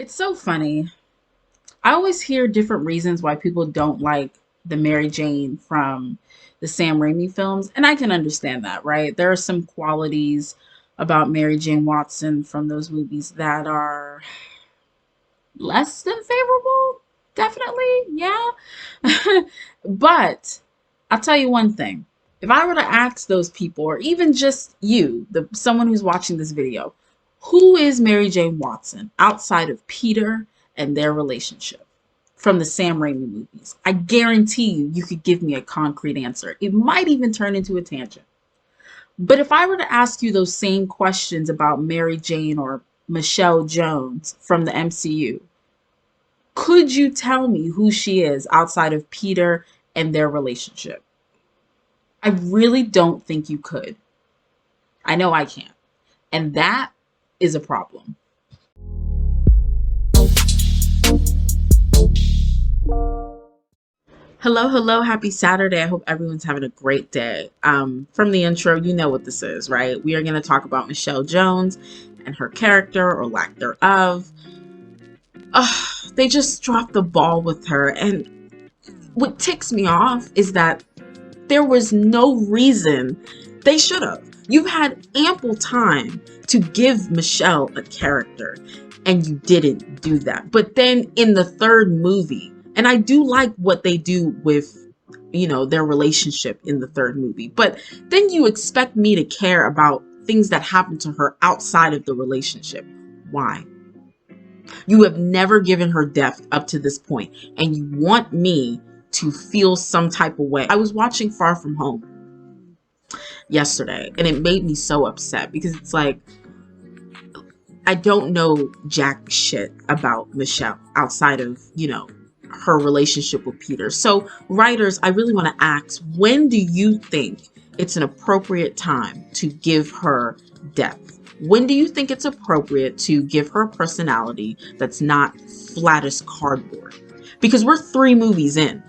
It's so funny. I always hear different reasons why people don't like the Mary Jane from the Sam Raimi films, and I can understand that, right? There are some qualities about Mary Jane Watson from those movies that are less than favorable. Definitely, yeah. But I'll tell you one thing. If I were to ask those people, or even just you, the someone who's watching this video, who is Mary Jane Watson outside of Peter and their relationship from the Sam Raimi movies? I guarantee you could give me a concrete answer. It might even turn into a tangent. But if I were to ask you those same questions about Mary Jane or Michelle Jones from the MCU, could you tell me who she is outside of Peter and their relationship? I really don't think you could. I know I can't. And that is a problem. Hello, hello, happy Saturday. I hope everyone's having a great day. From the intro, you know what this is, right? We are going to talk about Michelle Jones and her character or lack thereof. They just dropped the ball with her. And what ticks me off is that there was no reason they should have. You had ample time to give Michelle a character, and you didn't do that. But then in the third movie, and I do like what they do with, their relationship in the third movie, but then you expect me to care about things that happen to her outside of the relationship. Why? You have never given her depth up to this point, and you want me to feel some type of way. I was watching Far From Home yesterday, and it made me so upset because it's like, I don't know jack shit about Michelle outside of, her relationship with Peter. So, writers, I really want to ask, when do you think it's an appropriate time to give her depth? When do you think it's appropriate to give her a personality that's not flat as cardboard? Because we're 3 movies in,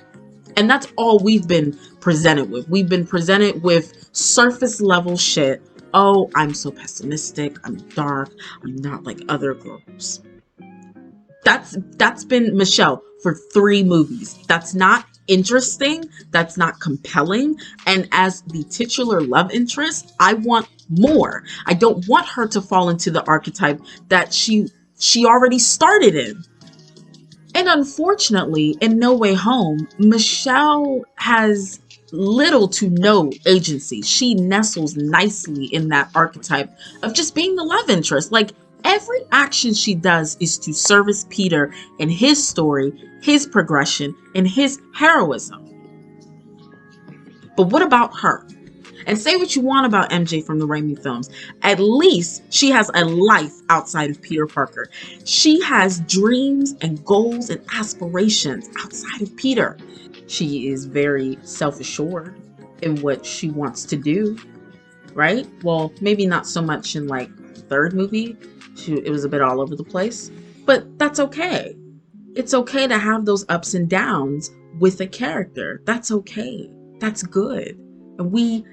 and that's all we've been presented with. We've been presented with surface level shit. Oh, I'm so pessimistic. I'm dark. I'm not like other girls. That's been Michelle for 3 movies. That's not interesting. That's not compelling. And as the titular love interest, I want more. I don't want her to fall into the archetype that she already started in. And unfortunately, in No Way Home, Michelle has little to no agency. She nestles nicely in that archetype of just being the love interest. Like, every action she does is to service Peter and his story, his progression, and his heroism. But what about her? And say what you want about MJ from the Raimi films. At least she has a life outside of Peter Parker. She has dreams and goals and aspirations outside of Peter. She is very self-assured in what she wants to do, right? Well, maybe not so much in like the third movie. It was a bit all over the place. But that's okay. It's okay to have those ups and downs with a character. That's okay. That's good. And we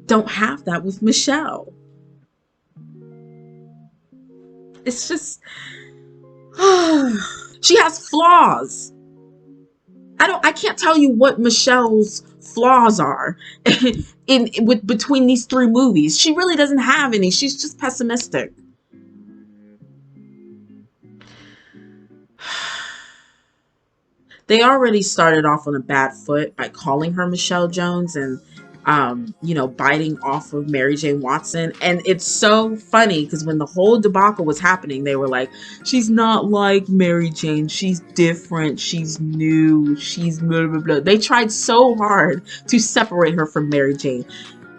don't have that with Michelle. It's just she has flaws. I can't tell you what Michelle's flaws are in between these 3 movies. She really doesn't have any. She's just pessimistic. They already started off on a bad foot by calling her Michelle Jones and biting off of Mary Jane Watson. And it's so funny because when the whole debacle was happening, they were like, she's not like Mary Jane. She's different. She's new. She's blah, blah, blah. They tried so hard to separate her from Mary Jane.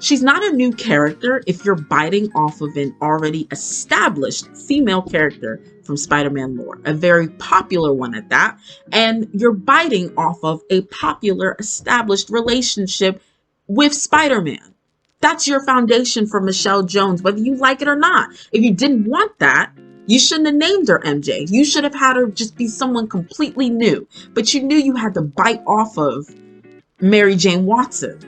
She's not a new character if you're biting off of an already established female character from Spider-Man lore, a very popular one at that, and you're biting off of a popular established relationship with Spider-Man. That's your foundation for Michelle Jones, whether you like it or not. If you didn't want that, you shouldn't have named her MJ. You should have had her just be someone completely new. But you knew you had to bite off of Mary Jane Watson.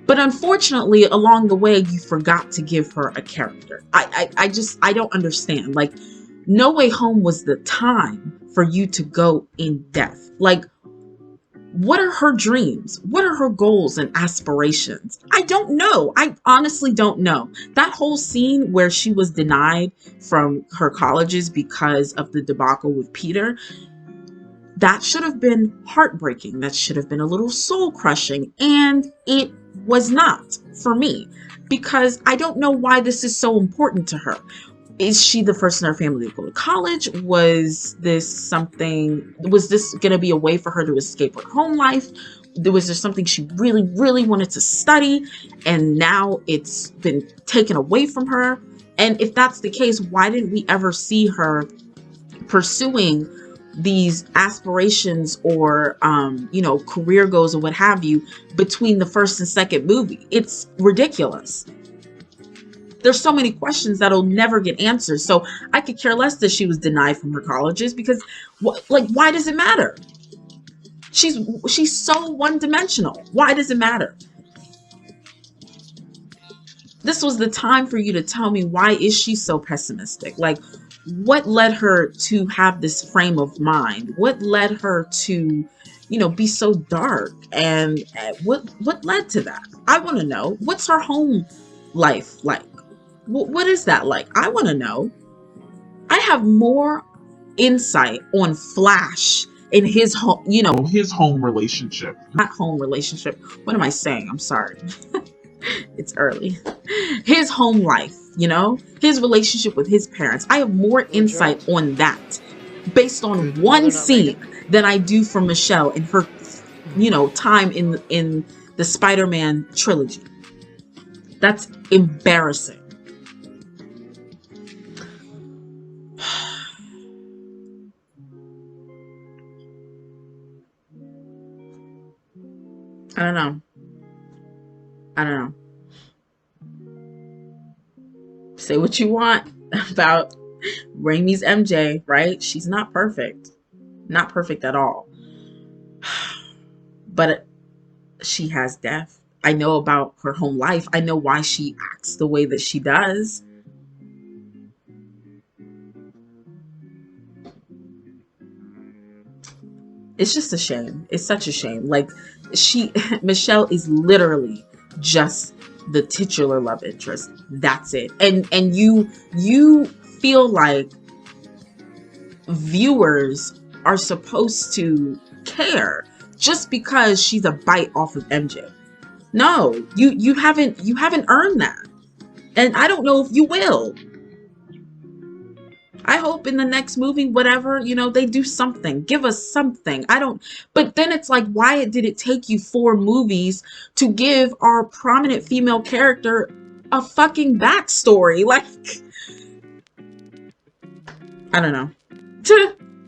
But unfortunately, along the way, you forgot to give her a character. I don't understand. Like, No Way Home was the time for you to go in depth. Like, what are her dreams? What are her goals and aspirations? I don't know. I honestly don't know. That whole scene where she was denied from her colleges because of the debacle with Peter, that should have been heartbreaking. That should have been a little soul crushing. And it was not for me, because I don't know why this is so important to her. Is she the first in her family to go to college? Was this going to be a way for her to escape her home life? Was there something she really, really wanted to study and now it's been taken away from her? And if that's the case, why didn't we ever see her pursuing these aspirations or, career goals or what have you between the first and second movie? It's ridiculous. There's so many questions that'll never get answered. So I could care less that she was denied from her colleges, because why does it matter? She's so one-dimensional. Why does it matter? This was the time for you to tell me, why is she so pessimistic? Like, what led her to have this frame of mind? What led her to, be so dark? And what led to that? I want to know. What's her home life like? What is that like? I want to know. I have more insight on Flash in his home, his home relationship. Not home relationship. What am I saying? I'm sorry. It's early. His home life, his relationship with his parents. I have more insight on that based on one scene than I do from Michelle and her, time in the Spider-Man trilogy. That's embarrassing. I don't know. Say what you want about Raimi's MJ, right? She's not perfect. Not perfect at all. But she has depth. I know about her home life. I know why she acts the way that she does. It's just a shame. It's such a shame. Like, Michelle is literally just the titular love interest. That's it. And you feel like viewers are supposed to care just because she's a bite off of MJ. No, you haven't earned that. And I don't know if you will. I hope in the next movie, whatever, they do something. Give us something. But then it's like, why did it take you 4 movies to give our prominent female character a fucking backstory? Like, I don't know.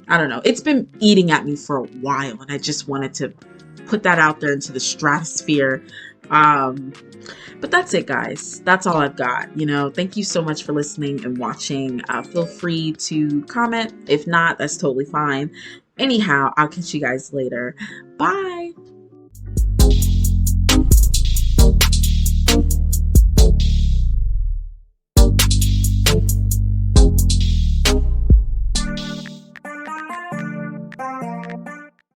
I don't know. It's been eating at me for a while, and I just wanted to put that out there into the stratosphere. But that's it, guys. That's all I've got. Thank you so much for listening and watching. Feel free to comment. If not, that's totally fine. Anyhow, I'll catch you guys later. Bye.